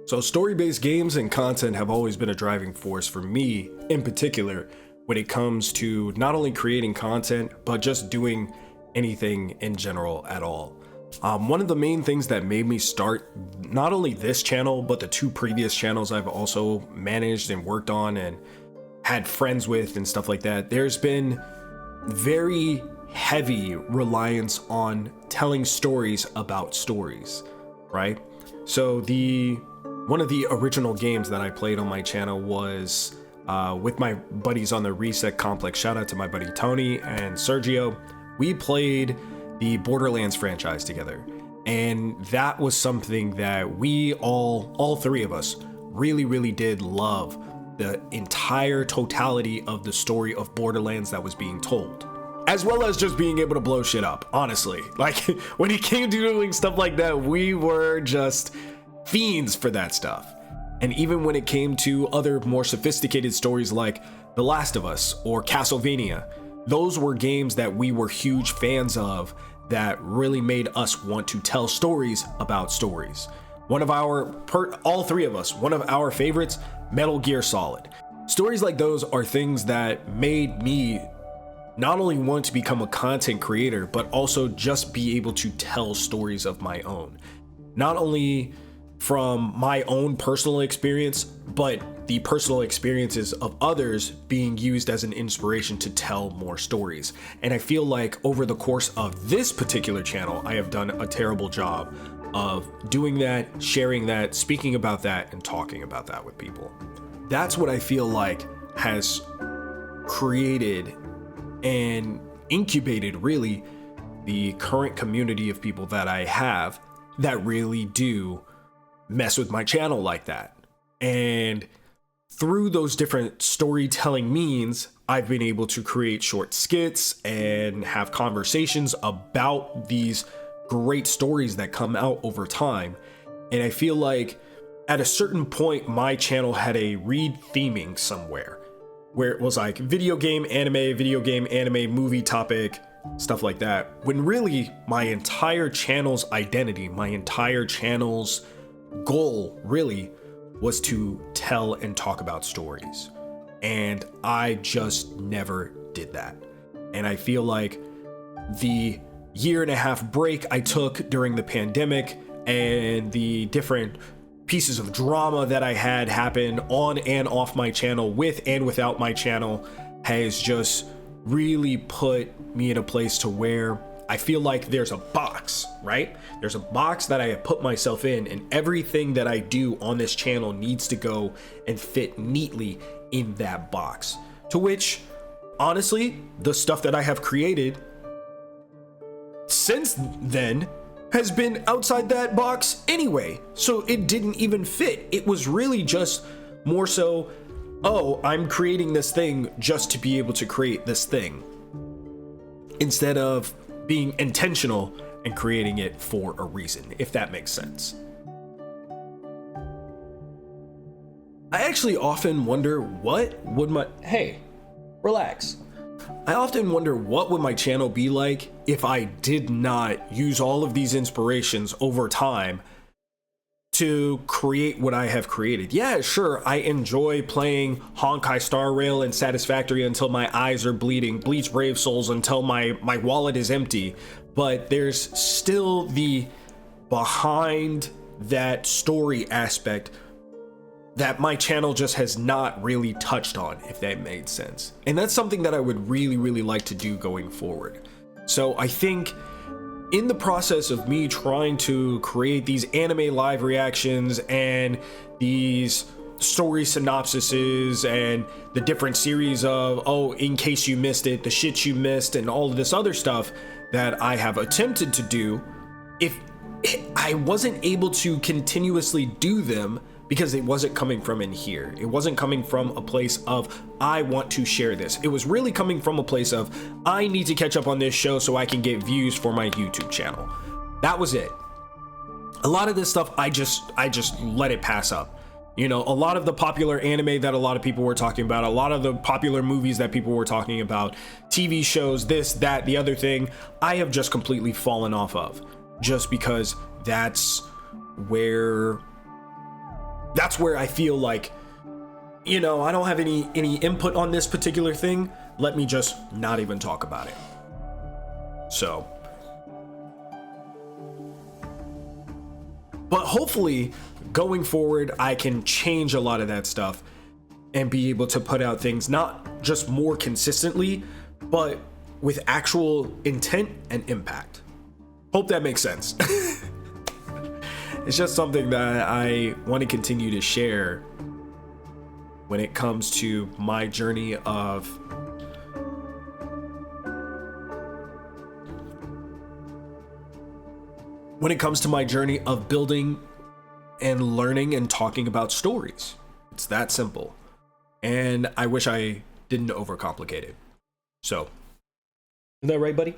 So story-based games and content have always been a driving force for me in particular when it comes to not only creating content, but just doing anything in general at all. One of the main things that made me start not only this channel, but the two previous channels I've also managed and worked on and had friends with and stuff like that, there's been very heavy reliance on telling stories about stories, right? So one of the original games that I played on my channel was with my buddies on the Reset Complex. Shout out to my buddy Tony and Sergio. We played the Borderlands franchise together, and that was something that we all three of us really did love, the entire totality of the story of Borderlands that was being told, as well as just being able to blow shit up. Honestly, like when it came to doing stuff like that, we were just fiends for that stuff. And even when it came to other more sophisticated stories like The Last of Us or Castlevania, those were games that we were huge fans of that really made us want to tell stories about stories. All three of us, one of our favorites, Metal Gear Solid. Stories like those are things that made me not only want to become a content creator, but also just be able to tell stories of my own. Not only from my own personal experience, but the personal experiences of others being used as an inspiration to tell more stories. And I feel like over the course of this particular channel, I have done a terrible job of doing that, sharing that, speaking about that, and talking about that with people. That's what I feel like has created and incubated really the current community of people that I have that really do mess with my channel like that. And through those different storytelling means, I've been able to create short skits and have conversations about these great stories that come out over time. And I feel like at a certain point, my channel had a read theming somewhere where it was like video game, anime, movie topic, stuff like that. When really my entire channel's identity, my entire channel's goal really was to tell and talk about stories, and I just never did that. And I feel like the 1.5-year break I took during the pandemic and the different pieces of drama that I had happen on and off my channel, with and without my channel, has just really put me in a place to where I feel like there's a box, right? There's a box that I have put myself in, and everything that I do on this channel needs to go and fit neatly in that box. To which, honestly, the stuff that I have created since then has been outside that box anyway. So it didn't even fit. It was really just more so, oh, I'm creating this thing just to be able to create this thing, instead of being intentional and creating it for a reason, if that makes sense. I actually often wonder relax. I often wonder what would my channel be like if I did not use all of these inspirations over time to create what I have created. Yeah, sure, I enjoy playing Honkai Star Rail and Satisfactory until my eyes are bleeding, Bleach Brave Souls until my wallet is empty, but there's still the behind that story aspect that my channel just has not really touched on, if that made sense. And that's something that I would really like to do going forward. So I think in the process of me trying to create these anime live reactions and these story synopsises and the different series of, oh, in case you missed it, the shit you missed, and all of this other stuff that I have attempted to do, if I wasn't able to continuously do them because it wasn't coming from in here. It wasn't coming from a place of, I want to share this. It was really coming from a place of, I need to catch up on this show so I can get views for my YouTube channel. That was it. A lot of this stuff, I just let it pass up. You know, a lot of the popular anime that a lot of people were talking about, a lot of the popular movies that people were talking about, TV shows, this, that, the other thing, I have just completely fallen off of, just because that's where That's where I feel like, I don't have any input on this particular thing. Let me just not even talk about it. So, but hopefully going forward, I can change a lot of that stuff and be able to put out things not just more consistently, but with actual intent and impact. Hope that makes sense. It's just something that I want to continue to share when it comes to my journey of building and learning and talking about stories. It's that simple. And I wish I didn't overcomplicate it. So, is that right, buddy?